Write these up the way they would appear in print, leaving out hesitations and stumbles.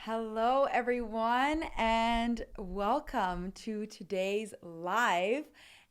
Hello, everyone, and welcome to today's live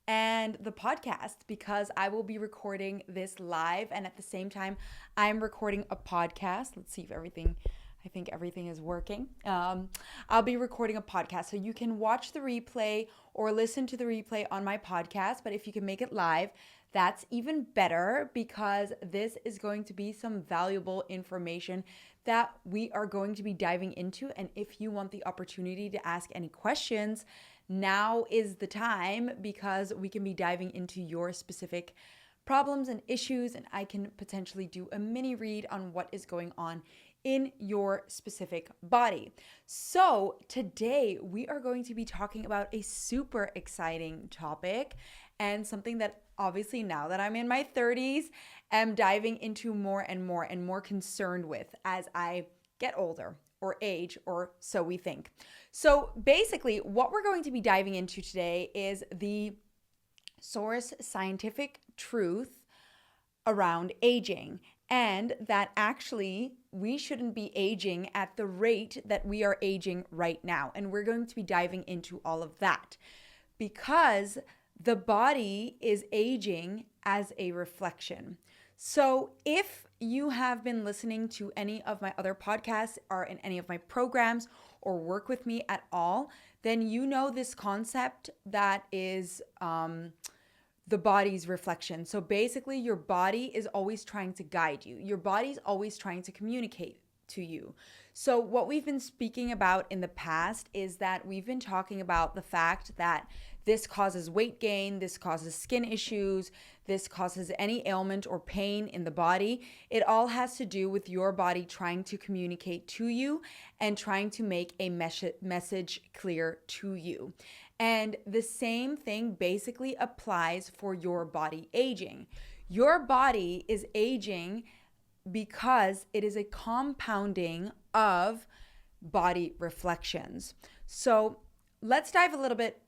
and the podcast because I will be recording this live and at the same time, I'm recording a podcast. Let's see if I think everything is working. I'll be recording a podcast so you can watch the replay or listen to the replay on my podcast, but if you can make it live, that's even better because this is going to be some valuable information that we are going to be diving into. And if you want the opportunity to ask any questions, now is the time because we can be diving into your specific problems and issues, and I can potentially do a mini read on what is going on in your specific body. So, today we are going to be talking about a super exciting topic and something that obviously now that I'm in my 30s, am diving into more and more concerned with as I get older or age, or so we think. So basically, what we're going to be diving into today is the source scientific truth around aging, and that actually we shouldn't be aging at the rate that we are aging right now. And we're going to be diving into all of that because the body is aging as a reflection. So if you have been listening to any of my other podcasts or in any of my programs or work with me at all, then you know this concept that is the body's reflection. So basically, your body is always trying to guide you. Your body's always trying to communicate to you. So what we've been speaking about in the past is that we've been talking about the fact that this causes weight gain, this causes skin issues, this causes any ailment or pain in the body. It all has to do with your body trying to communicate to you and trying to make a message clear to you. And the same thing basically applies for your body aging. Your body is aging because it is a compounding of body reflections. So let's dive a little bit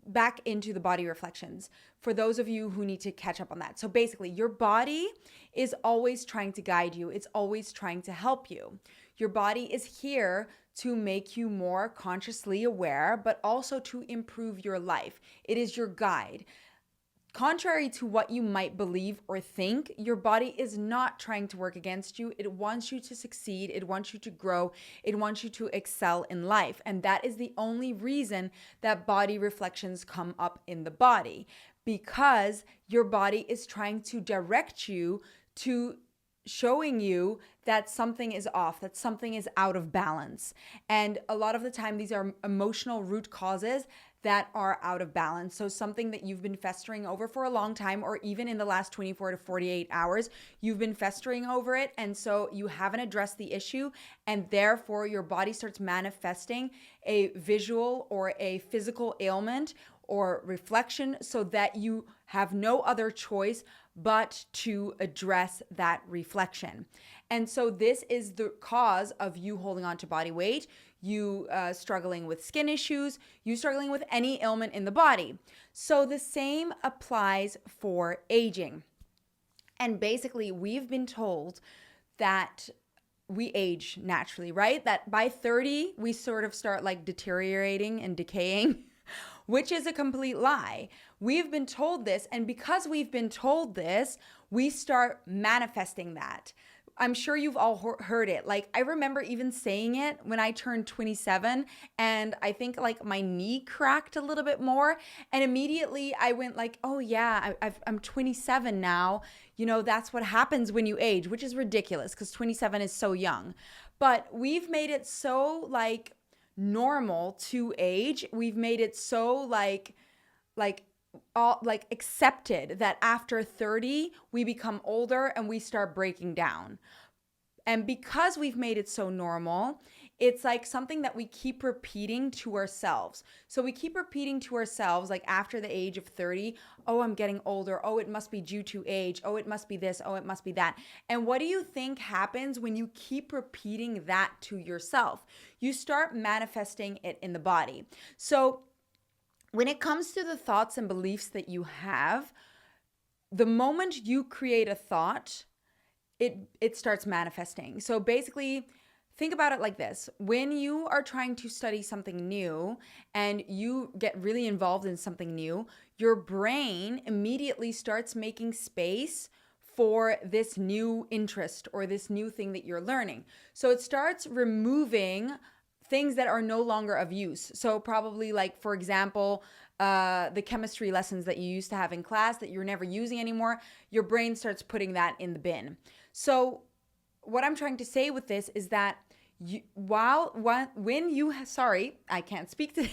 back into the body reflections for those of you who need to catch up on that. So basically, your body is always trying to guide you. It's always trying to help you. Your body is here to make you more consciously aware, but also to improve your life. It is your guide. Contrary to what you might believe or think, your body is not trying to work against you. It wants you to succeed. It wants you to grow. It wants you to excel in life. And that is the only reason that body reflections come up in the body, because your body is trying to direct you to showing you that something is off, that something is out of balance. And a lot of the time, these are emotional root causes that are out of balance. So something that you've been festering over for a long time, or even in the last 24 to 48 hours, you've been festering over it. And so you haven't addressed the issue. And therefore your body starts manifesting a visual or a physical ailment or reflection so that you have no other choice but to address that reflection. And so this is the cause of you holding on to body weight, you struggling with skin issues, you struggling with any ailment in the body. So the same applies for aging. And basically, we've been told that we age naturally, right? That by 30, we sort of start like deteriorating and decaying, which is a complete lie. We've been told this, and because we've been told this, we start manifesting that. I'm sure you've all heard it. Like, I remember even saying it when I turned 27, and I think like my knee cracked a little bit more, and immediately I went like, oh yeah, I'm 27 now. You know, that's what happens when you age, which is ridiculous because 27 is so young. But we've made it so like normal to age. We've made it so like all like accepted that after 30 we become older and we start breaking down. And because we've made it so normal, it's like something that we keep repeating to ourselves. So we keep repeating to ourselves, like after the age of 30, oh, I'm getting older. Oh, it must be due to age. Oh, it must be this. Oh, it must be that. And what do you think happens when you keep repeating that to yourself? You start manifesting it in the body. So when it comes to the thoughts and beliefs that you have, the moment you create a thought, it starts manifesting. So basically, think about it like this. When you are trying to study something new and you get really involved in something new, your brain immediately starts making space for this new interest or this new thing that you're learning. So it starts removing things that are no longer of use. So probably like, for example, the chemistry lessons that you used to have in class that you're never using anymore, your brain starts putting that in the bin. So what I'm trying to say with this is that when you sorry, I can't speak today.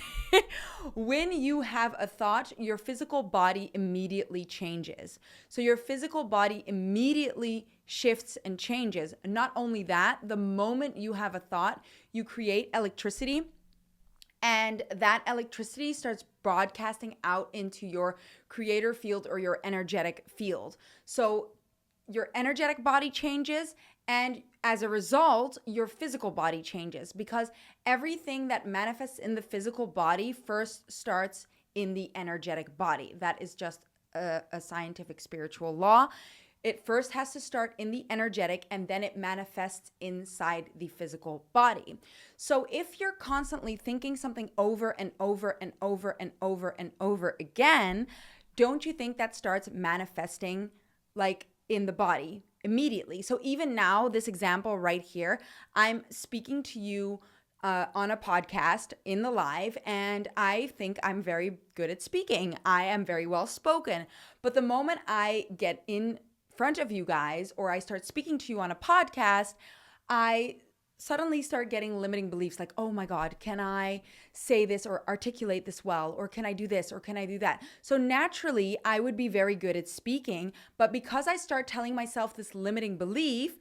When you have a thought, your physical body immediately changes. So your physical body immediately shifts and changes. Not only that, the moment you have a thought, you create electricity, and that electricity starts broadcasting out into your creator field or your energetic field. So your energetic body changes, and as a result, your physical body changes, because everything that manifests in the physical body first starts in the energetic body. That is just a scientific spiritual law. It first has to start in the energetic, and then it manifests inside the physical body. So if you're constantly thinking something over and over and over and over and over again, don't you think that starts manifesting like in the body immediately? So even now, this example right here, I'm speaking to you on a podcast in the live, and I think I'm very good at speaking. I am very well spoken. But the moment I get in front of you guys, or I start speaking to you on a podcast, I suddenly start getting limiting beliefs like, oh my God, can I say this or articulate this well? Or can I do this? Or can I do that? So naturally, I would be very good at speaking. But because I start telling myself this limiting belief,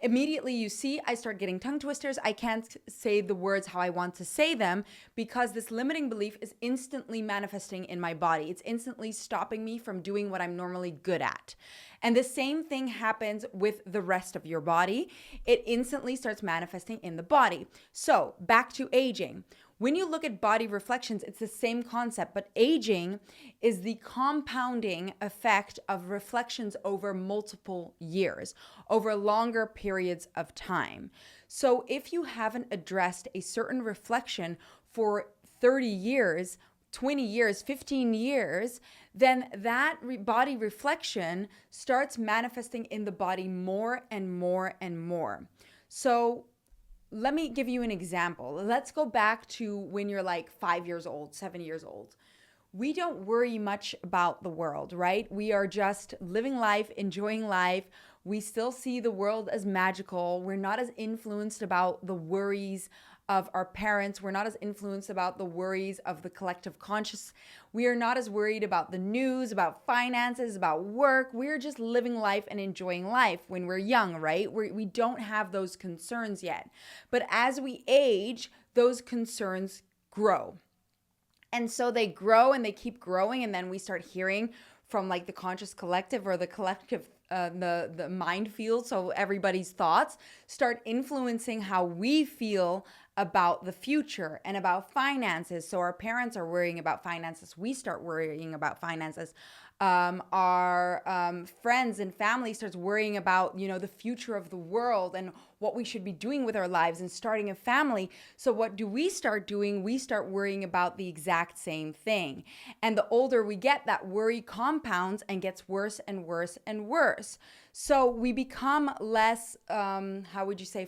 immediately you see I start getting tongue twisters. I can't say the words how I want to say them because this limiting belief is instantly manifesting in my body. It's instantly stopping me from doing what I'm normally good at. And the same thing happens with the rest of your body. It instantly starts manifesting in the body. So back to aging. When you look at body reflections, it's the same concept, but aging is the compounding effect of reflections over multiple years, over longer periods of time. So if you haven't addressed a certain reflection for 30 years, 20 years, 15 years, then that body reflection starts manifesting in the body more and more and more. So let me give you an example. Let's go back to when you're like 5 years old, 7 years old. We don't worry much about the world, right? We are just living life, enjoying life. We still see the world as magical. We're not as influenced about the worries of our parents. We're not as influenced about the worries of the collective conscious. We are not as worried about the news, about finances, about work. We're just living life and enjoying life when we're young, right? We don't have those concerns yet. But as we age, those concerns grow. And so they grow and they keep growing. And then we start hearing from like the conscious collective or the collective the mind field, so everybody's thoughts start influencing how we feel about the future and about finances. So our parents are worrying about finances. We start worrying about finances. Our friends and family starts worrying about, the future of the world and what we should be doing with our lives and starting a family. So what do we start doing? We start worrying about the exact same thing. And the older we get, that worry compounds and gets worse and worse and worse. So we become less,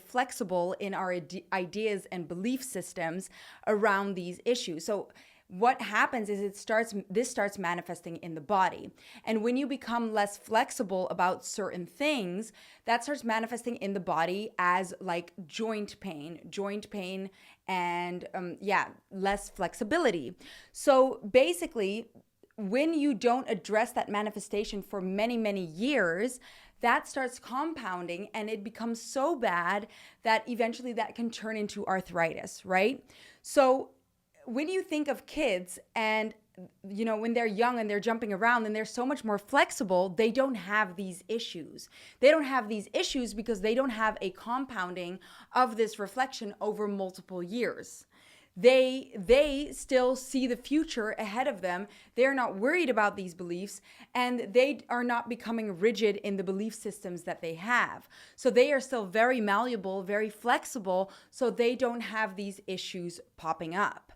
flexible in our ideas and belief systems around these issues. So what happens is this starts manifesting in the body. And when you become less flexible about certain things, that starts manifesting in the body as like joint pain and less flexibility. So basically, when you don't address that manifestation for many, many years, that starts compounding and it becomes so bad that eventually that can turn into arthritis, right? So when you think of kids and, when they're young and they're jumping around and they're so much more flexible, they don't have these issues. They don't have these issues because they don't have a compounding of this reflection over multiple years. They still see the future ahead of them. They're not worried about these beliefs, and they are not becoming rigid in the belief systems that they have. So they are still very malleable, very flexible, so they don't have these issues popping up.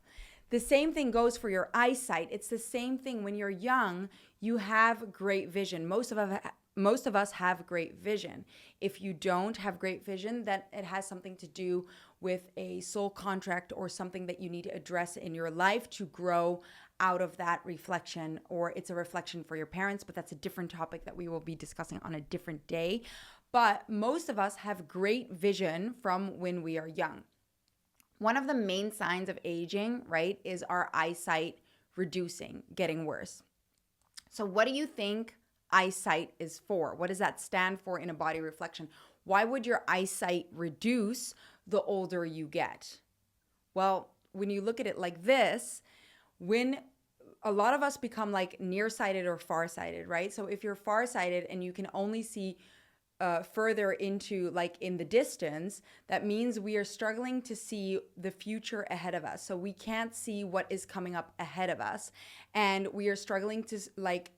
The same thing goes for your eyesight. It's the same thing. When you're young, you have great vision. Most of us have great vision. If you don't have great vision, then it has something to do with a soul contract or something that you need to address in your life to grow out of that reflection, or it's a reflection for your parents, but that's a different topic that we will be discussing on a different day. But most of us have great vision from when we are young. One of the main signs of aging, right, is our eyesight reducing, getting worse. So what do you think eyesight is for? What does that stand for in a body reflection? Why would your eyesight reduce the older you get? Well, when you look at it like this, when a lot of us become like nearsighted or farsighted, right? So if you're farsighted and you can only see further into like in the distance, that means we are struggling to see the future ahead of us. So we can't see what is coming up ahead of us, and we are struggling to like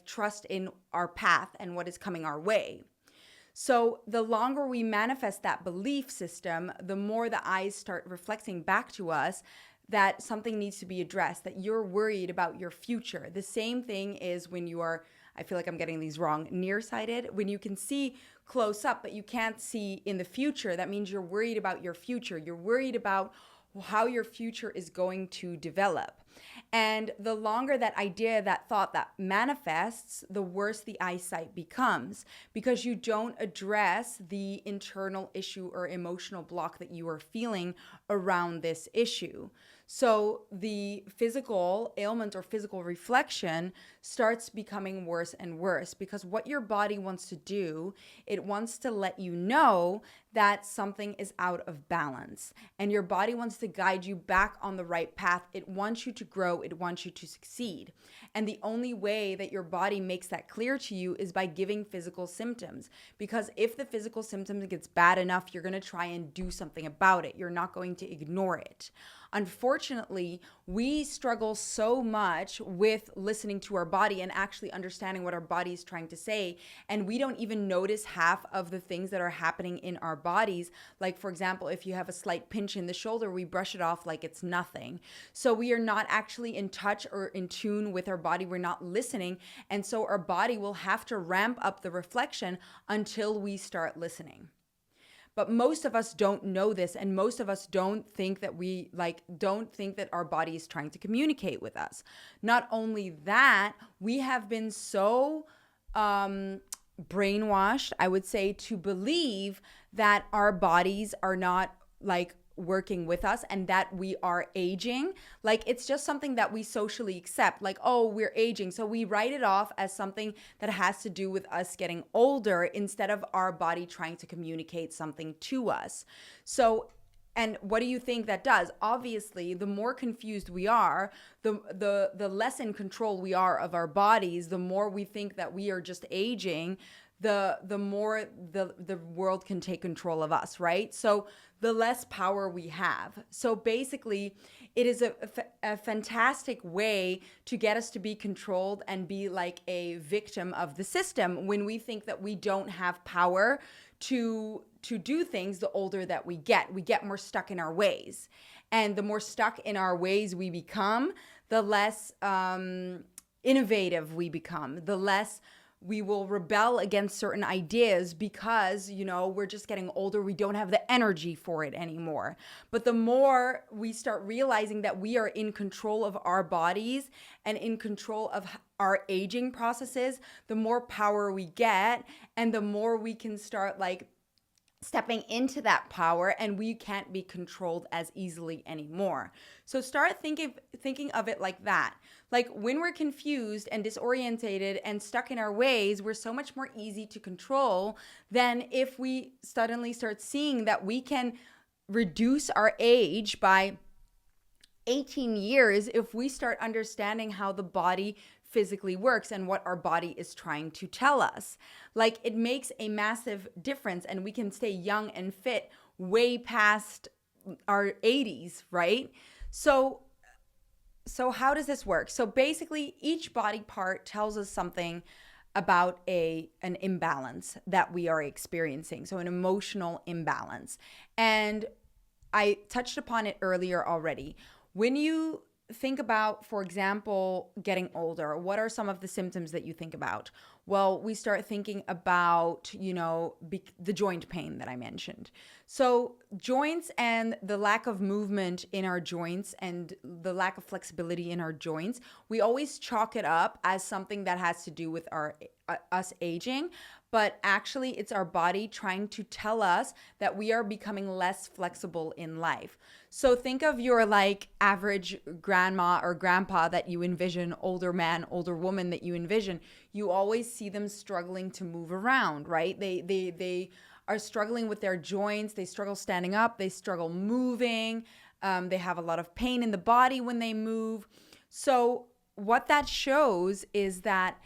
trust in our path and what is coming our way. So the longer we manifest that belief system, the more the eyes start reflecting back to us that something needs to be addressed, that you're worried about your future. The same thing is when you are, I feel like I'm getting these wrong, nearsighted. When you can see close up, but you can't see in the future, that means you're worried about your future. You're worried about how your future is going to develop. And the longer that idea, that thought, that manifests, the worse the eyesight becomes, because you don't address the internal issue or emotional block that you are feeling around this issue. So the physical ailment or physical reflection starts becoming worse and worse, because what your body wants to do, it wants to let you know that something is out of balance, and your body wants to guide you back on the right path. It wants you to grow. It wants you to succeed. And the only way that your body makes that clear to you is by giving physical symptoms, because if the physical symptoms gets bad enough, you're going to try and do something about it. You're not going to ignore it. Unfortunately, we struggle so much with listening to our body and actually understanding what our body is trying to say. And we don't even notice half of the things that are happening in our bodies. Like, for example, if you have a slight pinch in the shoulder, we brush it off like it's nothing. So we are not actually in touch or in tune with our body. We're not listening. And so our body will have to ramp up the reflection until we start listening. But most of us don't know this, and most of us don't think that our body is trying to communicate with us. Not only that, we have been so brainwashed, I would say, to believe that our bodies are not like working with us and that we are aging. Like, it's just something that we socially accept, like, oh, we're aging, so we write it off as something that has to do with us getting older instead of our body trying to communicate something to us. So, and what do you think that does? Obviously, the more confused we are, the less in control we are of our bodies, the more we think that we are just aging, the more the world can take control of us, right? So the less power we have. So basically, it is a fantastic way to get us to be controlled and be like a victim of the system when we think that we don't have power to do things. The older that we get more stuck in our ways. And the more stuck in our ways we become, the less innovative we become, the less we will rebel against certain ideas because, we're just getting older. We don't have the energy for it anymore. But the more we start realizing that we are in control of our bodies and in control of our aging processes, the more power we get and the more we can start stepping into that power, and we can't be controlled as easily anymore. So start thinking of it like that. Like, when we're confused and disorientated and stuck in our ways, we're so much more easy to control than if we suddenly start seeing that we can reduce our age by 18 years if we start understanding how the body physically works and what our body is trying to tell us. Like, it makes a massive difference, and we can stay young and fit way past our 80s, right? So so how does this work? So basically each body part tells us something about an imbalance that we are experiencing. So an emotional imbalance. And I touched upon it earlier already. When you think about, for example, getting older, what are some of the symptoms that you think about? Well, we start thinking about, the joint pain that I mentioned. So, joints and the lack of movement in our joints and the lack of flexibility in our joints, we always chalk it up as something that has to do with us aging, but actually it's our body trying to tell us that we are becoming less flexible in life. So think of your like average grandma or grandpa that you envision, older man, older woman that you envision. You always see them struggling to move around, right? They are struggling with their joints. They struggle standing up. They struggle moving. They have a lot of pain in the body when they move. So what that shows is that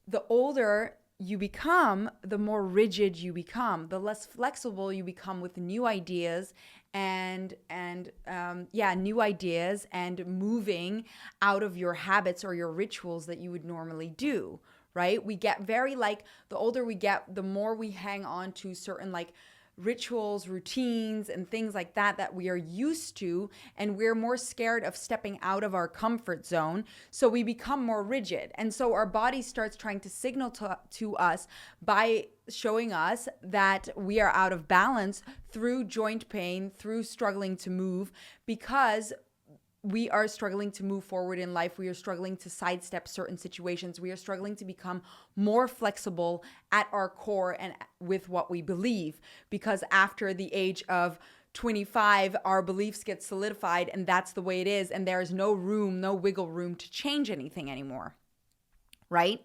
the older you become, the more rigid you become, the less flexible you become with new ideas new ideas and moving out of your habits or your rituals that you would normally do, right? We get very like, the older we get, the more we hang on to certain like rituals, routines, and things like that we are used to, and we're more scared of stepping out of our comfort zone. So we become more rigid. And so our body starts trying to signal to us by showing us that we are out of balance through joint pain, through struggling to move, because we are struggling to move forward in life. We are struggling to sidestep certain situations. We are struggling to become more flexible at our core and with what we believe. Because after the age of 25, our beliefs get solidified, and that's the way it is. And there is no room, no wiggle room to change anything anymore, right?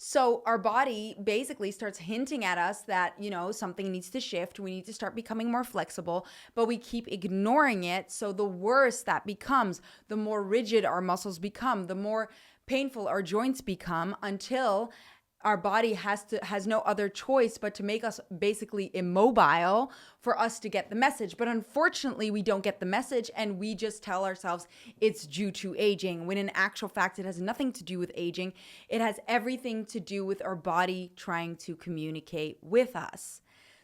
So our body basically starts hinting at us that, something needs to shift. We need to start becoming more flexible, but we keep ignoring it. So the worse that becomes, the more rigid our muscles become, the more painful our joints become, until our body has no other choice but to make us basically immobile for us to get the message. But unfortunately, we don't get the message, and we just tell ourselves it's due to aging, when in actual fact, it has nothing to do with aging. It has everything to do with our body trying to communicate with us.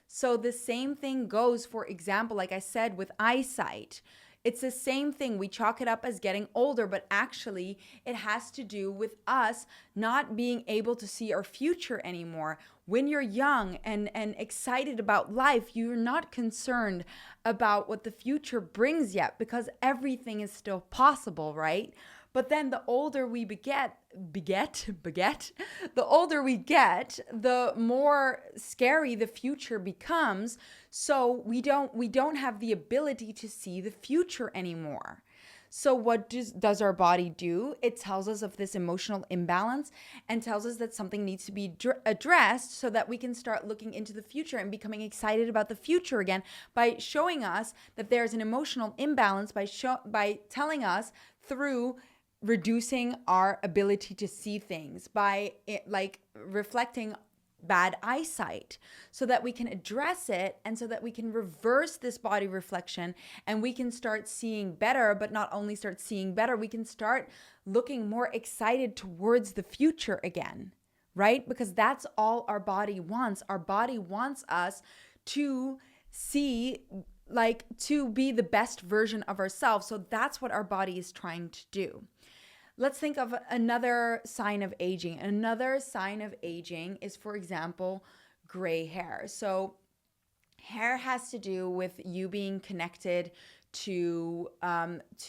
So the same thing goes, for example, like I said, with eyesight. It's the same thing. We chalk it up as getting older, but actually it has to do with us not being able to see our future anymore. When you're young and excited about life, you're not concerned about what the future brings yet, because everything is still possible, right? But then the older we the older we get, the more scary the future becomes. So we don't have the ability to see the future anymore. So what does our body do? It tells us of this emotional imbalance and tells us that something needs to be addressed, so that we can start looking into the future and becoming excited about the future again, by showing us that there's an emotional imbalance, by telling us through reducing our ability to see things, by reflecting bad eyesight, so that we can address it, and so that we can reverse this body reflection, and we can start seeing better. But not only start seeing better, we can start looking more excited towards the future again, right? Because that's all our body wants. Our body wants us to see, to be the best version of ourselves. So that's what our body is trying to do. Let's think of another sign of aging. Another sign of aging is, for example, gray hair. So hair has to do with you being connected to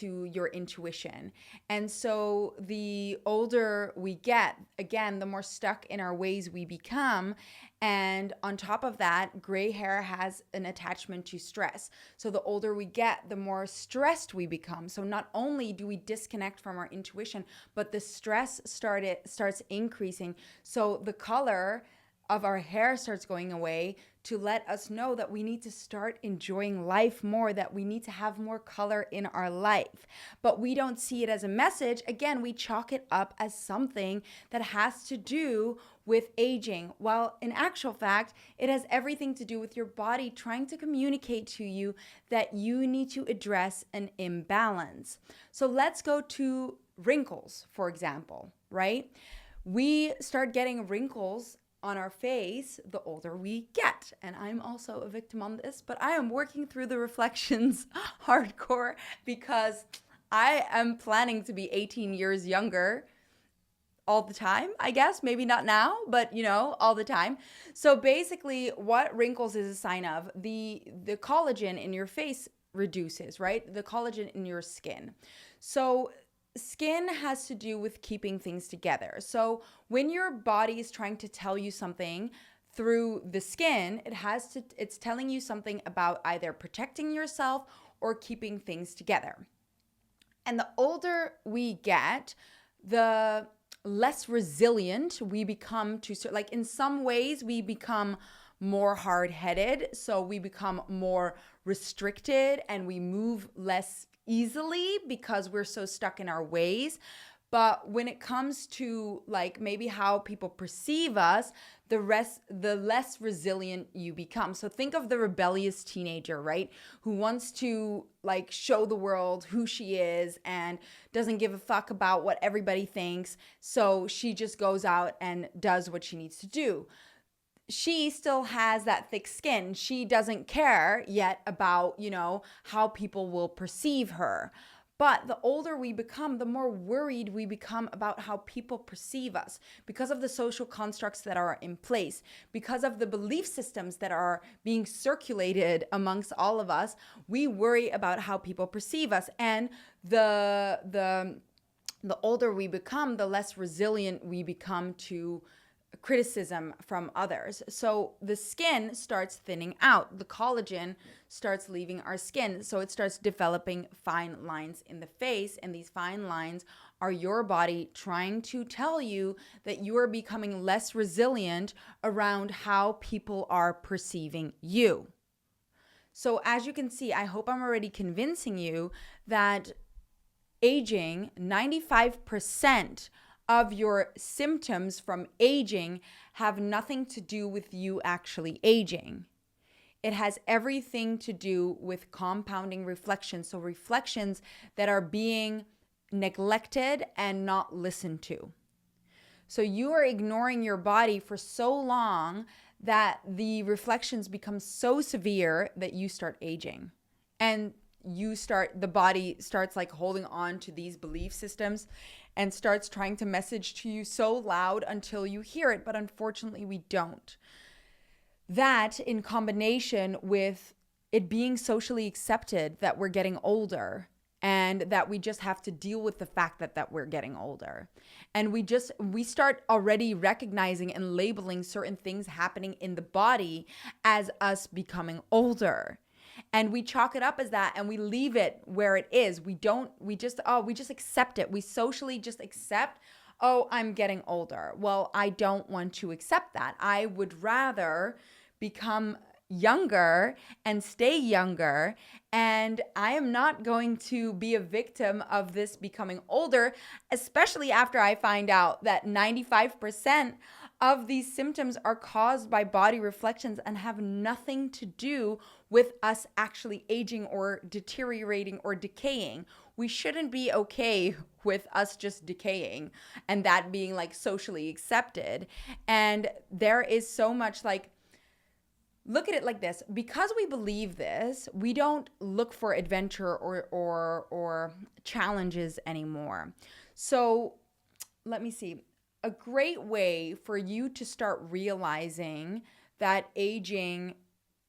your intuition. And so the older we get, again, the more stuck in our ways we become. And on top of that, gray hair has an attachment to stress. So the older we get, the more stressed we become. So not only do we disconnect from our intuition, but the stress starts increasing. So the color of our hair starts going away to let us know that we need to start enjoying life more, that we need to have more color in our life. But we don't see it as a message. Again, we chalk it up as something that has to do with aging, while in actual fact, it has everything to do with your body trying to communicate to you that you need to address an imbalance. So let's go to wrinkles, for example, right? We start getting wrinkles on our face the older we get. And I'm also a victim on this, but I am working through the reflections hardcore because I am planning to be 18 years younger all the time, I guess. Maybe not now, but all the time. So basically what wrinkles is a sign of, the collagen in your face reduces, right? The collagen in your skin. So skin has to do with keeping things together. So when your body is trying to tell you something through the skin, it's telling you something about either protecting yourself or keeping things together. And the older we get, the less resilient we become like in some ways we become more hard-headed, so we become more restricted and we move less easily because we're so stuck in our ways. But when it comes to like maybe how people perceive us, the less resilient you become. So think of the rebellious teenager, right? Who wants to like show the world who she is and doesn't give a fuck about what everybody thinks. So she just goes out and does what she needs to do. She still has that thick skin. She doesn't care yet about, how people will perceive her. But the older we become, the more worried we become about how people perceive us because of the social constructs that are in place, because of the belief systems that are being circulated amongst all of us. We worry about how people perceive us. And the older we become, the less resilient we become to criticism from others. So the skin starts thinning out. The collagen starts leaving our skin. So it starts developing fine lines in the face. And these fine lines are your body trying to tell you that you are becoming less resilient around how people are perceiving you. So as you can see, I hope I'm already convincing you that aging, 95% of your symptoms from aging have nothing to do with you actually aging. It has everything to do with compounding reflections. So reflections that are being neglected and not listened to. So you are ignoring your body for so long that the reflections become so severe that you start aging. And the body starts like holding on to these belief systems and starts trying to message to you so loud until you hear it. But unfortunately, we don't. That in combination with it being socially accepted that we're getting older and that we just have to deal with the fact that we're getting older. And we start already recognizing and labeling certain things happening in the body as us becoming older. And we chalk it up as that and we leave it where it is. We just accept it. We socially just accept, oh, I'm getting older. Well, I don't want to accept that. I would rather become younger and stay younger. And I am not going to be a victim of this becoming older, especially after I find out that 95% of these symptoms are caused by body reflections and have nothing to do with us actually aging or deteriorating or decaying. We shouldn't be okay with us just decaying and that being like socially accepted. And there is so much like, look at it like this. Because we believe this, we don't look for adventure or challenges anymore. So let me see. A great way for you to start realizing that aging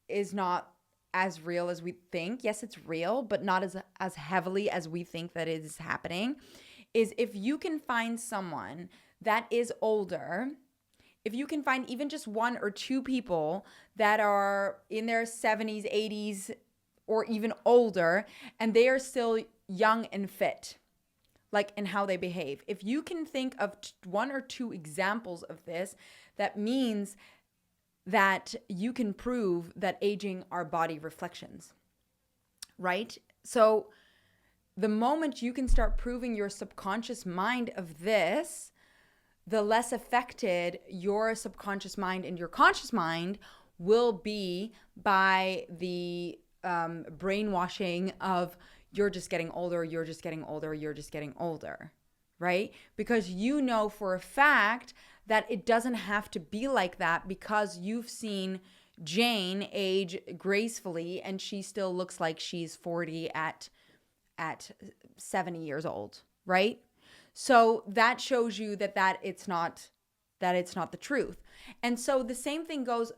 is not as real as we think. Yes, it's real, but not as heavily as we think that it is happening, is if you can find someone that is older. If you can find even just one or two people that are in their 70s, 80s, or even older, and they are still young and fit, like in how they behave. If you can think of one or two examples of this, that means that you can prove that aging are body reflections, right? So the moment you can start proving your subconscious mind of this, the less affected your subconscious mind and your conscious mind will be by the brainwashing of you're just getting older, you're just getting older, you're just getting older, right? Because you know for a fact that it doesn't have to be like that, because you've seen Jane age gracefully and she still looks like she's 40 at 70 years old, right? So that shows you that it's not the truth. And so the same thing goes,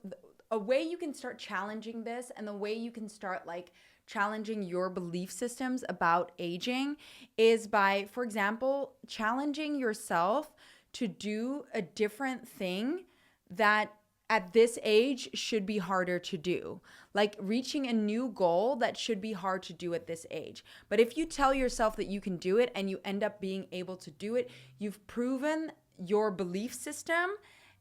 a way you can start challenging this, and the way you can start like challenging your belief systems about aging, is by, for example, challenging yourself to do a different thing that at this age should be harder to do. Like reaching a new goal that should be hard to do at this age. But if you tell yourself that you can do it and you end up being able to do it, you've proven your belief system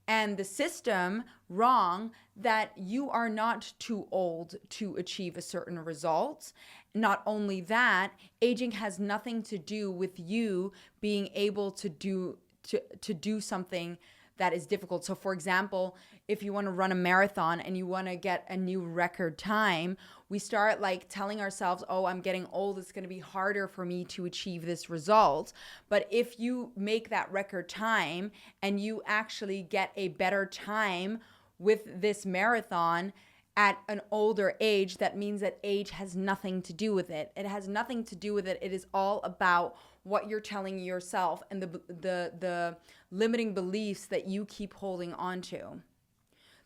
and the system wrong, that you are not too old to achieve a certain result. Not only that, aging has nothing to do with you being able to do something that is difficult. So for example, if you want to run a marathon and you want to get a new record time, we start like telling ourselves, oh, I'm getting old, it's going to be harder for me to achieve this result. But if you make that record time and you actually get a better time with this marathon at an older age, that means that age has nothing to do with it. It has nothing to do with it. It is all about what you're telling yourself and the limiting beliefs that you keep holding on to.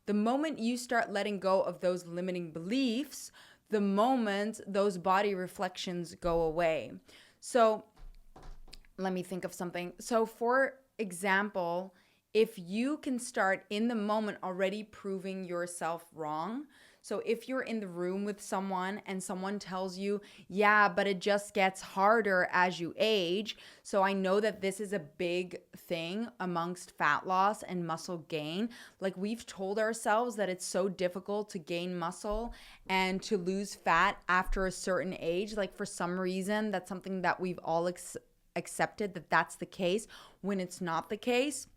The moment you start letting go of those limiting beliefs, the moment those body reflections go away. So let me think of something. So for example, if you can start in the moment already proving yourself wrong. So if you're in the room with someone and someone tells you, yeah, but it just gets harder as you age. So I know that this is a big thing amongst fat loss and muscle gain. Like we've told ourselves that it's so difficult to gain muscle and to lose fat after a certain age. Like for some reason, that's something that we've all accepted that that's the case, when it's not the case.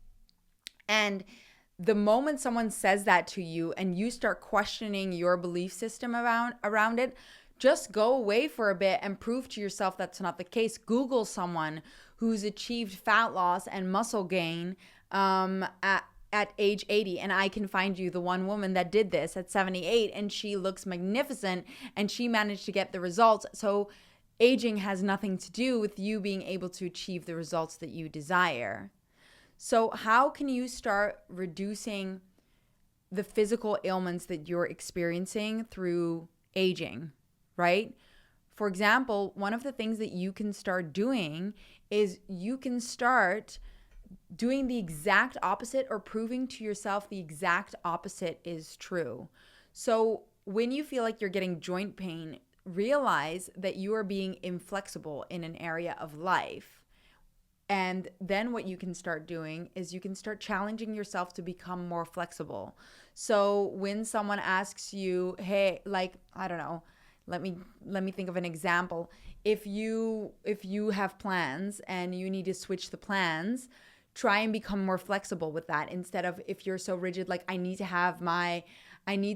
And the moment someone says that to you and you start questioning your belief system around it, just go away for a bit and prove to yourself that's not the case. Google someone who's achieved fat loss and muscle gain at age 80, and I can find you the one woman that did this at 78, and she looks magnificent and she managed to get the results. So aging has nothing to do with you being able to achieve the results that you desire. So how can you start reducing the physical ailments that you're experiencing through aging, right? For example, one of the things that you can start doing is you can start doing the exact opposite, or proving to yourself the exact opposite is true. So when you feel like you're getting joint pain, realize that you are being inflexible in an area of life. And then what you can start doing is you can start challenging yourself to become more flexible. So when someone asks you, hey, like, I don't know, let me think of an example. If you have plans and you need to switch the plans, try and become more flexible with that. Instead of, if you're so rigid, like I need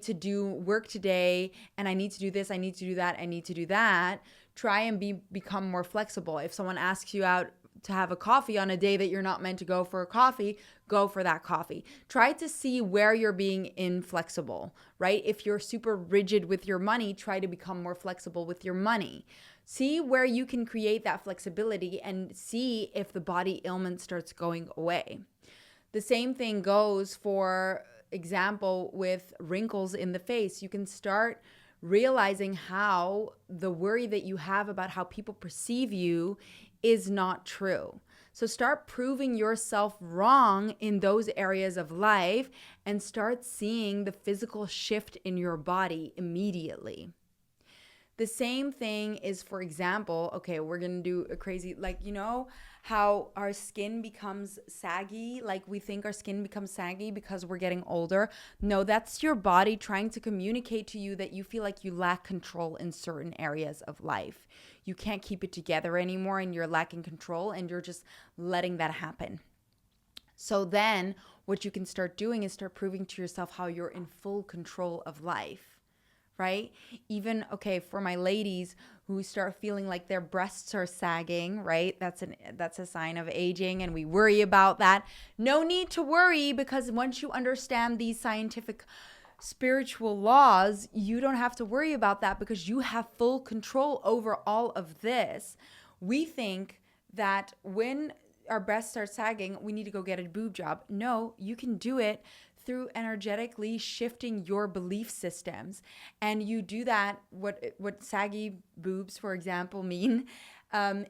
to do work today and I need to do this, I need to do that, I need to do that. Try and become more flexible. If someone asks you out to have a coffee on a day that you're not meant to go for a coffee, go for that coffee. Try to see where you're being inflexible, right? If you're super rigid with your money, try to become more flexible with your money. See where you can create that flexibility and see if the body ailment starts going away. The same thing goes, for example, with wrinkles in the face. You can start realizing how the worry that you have about how people perceive you is not true. So start proving yourself wrong in those areas of life and start seeing the physical shift in your body immediately. The same thing is, for example, okay, we're going to do a crazy, like, how our skin becomes saggy? Like, we think our skin becomes saggy because we're getting older. No, that's your body trying to communicate to you that you feel like you lack control in certain areas of life. You can't keep it together anymore and you're lacking control and you're just letting that happen. So then what you can start doing is start proving to yourself how you're in full control of life. Right? Even, okay, for my ladies who start feeling like their breasts are sagging, right? That's a sign of aging, and we worry about that. No need to worry, because once you understand these scientific spiritual laws, you don't have to worry about that because you have full control over all of this. We think that when our breasts start sagging, we need to go get a boob job. No, you can do it through energetically shifting your belief systems. And you do that, what saggy boobs, for example, mean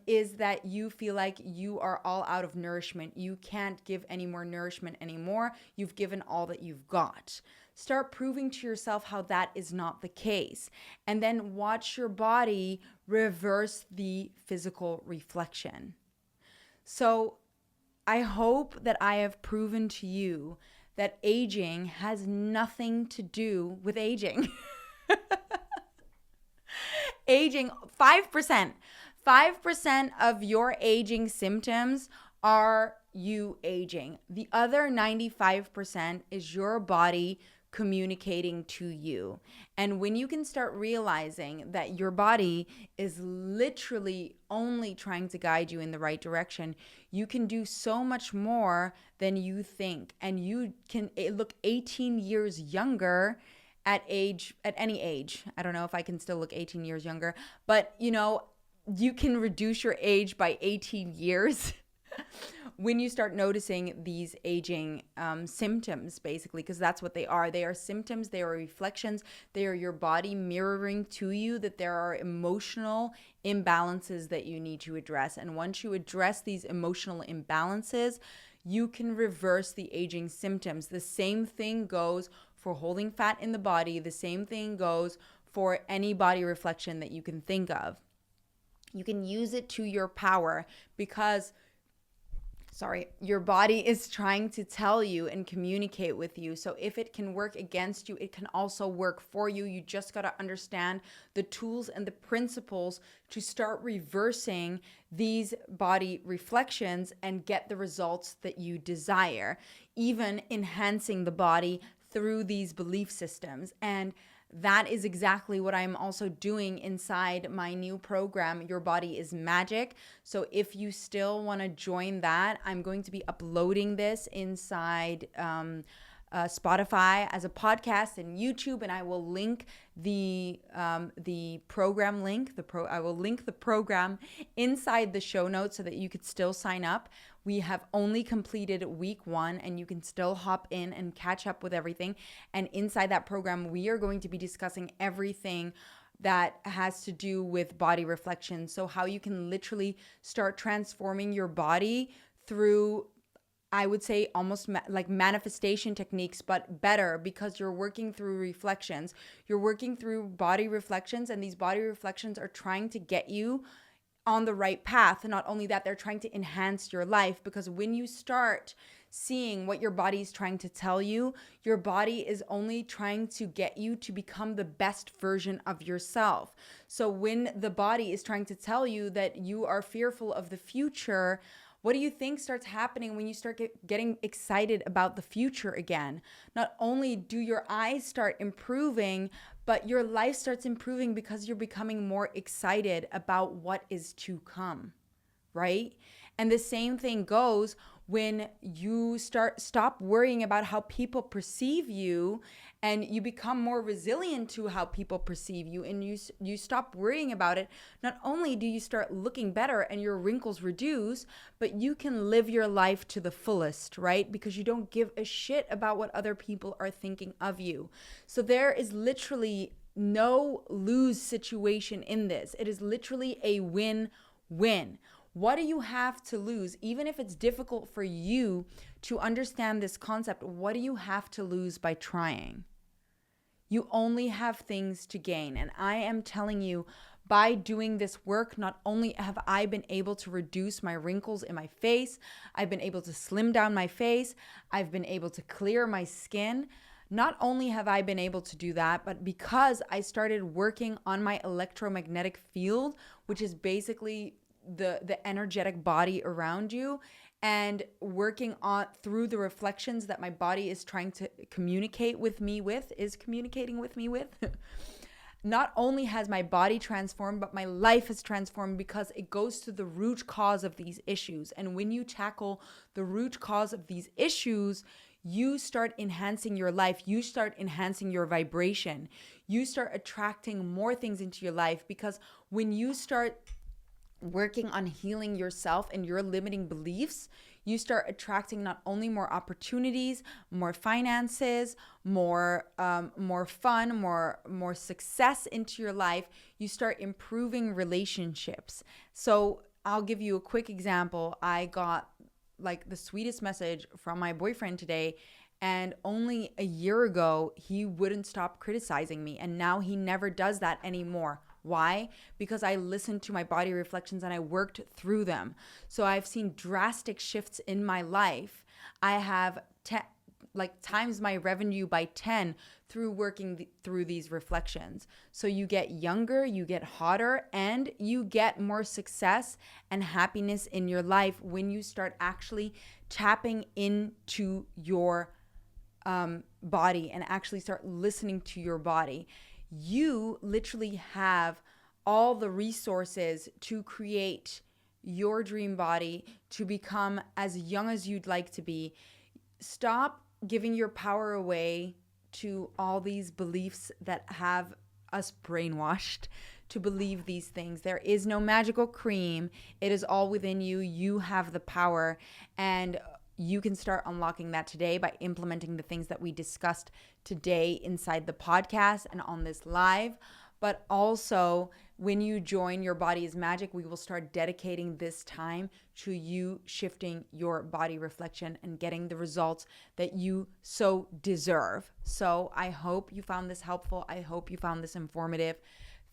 is that you feel like you are all out of nourishment. You can't give any more nourishment anymore. You've given all that you've got. Start proving to yourself how that is not the case. And then watch your body reverse the physical reflection. So I hope that I have proven to you that aging has nothing to do with aging. Aging, 5%. 5% of your aging symptoms are you aging. The other 95% is your body communicating to you. And when you can start realizing that your body is literally only trying to guide you in the right direction, you can do so much more than you think. And you can look 18 years younger at any age. I don't know if I can still look 18 years younger, but you can reduce your age by 18 years when you start noticing these aging symptoms, basically, because that's what they are. They are symptoms, they are reflections, they are your body mirroring to you that there are emotional imbalances that you need to address. And once you address these emotional imbalances, you can reverse the aging symptoms. The same thing goes for holding fat in the body. The same thing goes for any body reflection that you can think of. You can use it to your power because your body is trying to tell you and communicate with you. So if it can work against you, it can also work for you. You just got to understand the tools and the principles to start reversing these body reflections and get the results that you desire, even enhancing the body through these belief systems. And that is exactly what I'm also doing inside my new program, Your Body is Magic. So if you still want to join that, I'm going to be uploading this inside Spotify as a podcast and YouTube, and I will link the program link. I will link the program inside the show notes so that you could still sign up. We have only completed week 1 and you can still hop in and catch up with everything. And inside that program, we are going to be discussing everything that has to do with body reflection. So how you can literally start transforming your body through, I would say, almost like manifestation techniques, but better, because you're working through reflections. You're working through body reflections, and these body reflections are trying to get you on the right path. And not only that, they're trying to enhance your life, because when you start seeing what your body is trying to tell you, your body is only trying to get you to become the best version of yourself. So when the body is trying to tell you that you are fearful of the future, what do you think starts happening when you start getting excited about the future again? Not only do your eyes start improving, but your life starts improving because you're becoming more excited about what is to come, right? And the same thing goes when you stop worrying about how people perceive you, and you become more resilient to how people perceive you, and you stop worrying about it. Not only do you start looking better and your wrinkles reduce, but you can live your life to the fullest, right? Because you don't give a shit about what other people are thinking of you. So there is literally no lose situation in this. It is literally a win-win. What do you have to lose? Even if it's difficult for you to understand this concept, what do you have to lose by trying? You only have things to gain. And I am telling you, by doing this work, not only have I been able to reduce my wrinkles in my face, I've been able to slim down my face, I've been able to clear my skin. Not only have I been able to do that, but because I started working on my electromagnetic field, which is basically the energetic body around you, and working on through the reflections that my body is trying to communicate with me with, is communicating with me with. Not only has my body transformed, but my life has transformed because it goes to the root cause of these issues. And when you tackle the root cause of these issues, you start enhancing your life. You start enhancing your vibration. You start attracting more things into your life, because when you start working on healing yourself and your limiting beliefs, you start attracting not only more opportunities, more finances, more fun, more success into your life. You start improving relationships. So I'll give you a quick example. I got like the sweetest message from my boyfriend today, and only a year ago he wouldn't stop criticizing me, and now he never does that anymore. Why? Because I listened to my body reflections and I worked through them. So I've seen drastic shifts in my life. I have times my revenue by 10 through working through these reflections. So you get younger, you get hotter, and you get more success and happiness in your life when you start actually tapping into your body and actually start listening to your body. You literally have all the resources to create your dream body, to become as young as you'd like to be. Stop giving your power away to all these beliefs that have us brainwashed to believe these things. There is no magical cream. It is all within you. You have the power, and you can start unlocking that today by implementing the things that we discussed today inside the podcast and on this live. But also, when you join Your Body is Magic, we will start dedicating this time to you shifting your body reflection and getting the results that you so deserve. So I hope you found this helpful. I hope you found this informative.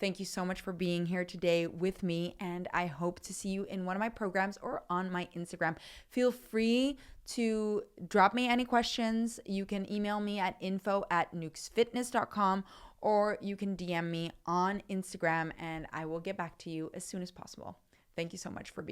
Thank you so much for being here today with me, and I hope to see you in one of my programs or on my Instagram. Feel free to drop me any questions. You can email me at info@nukesfitness.com, or you can DM me on Instagram, and I will get back to you as soon as possible. Thank you so much for being here.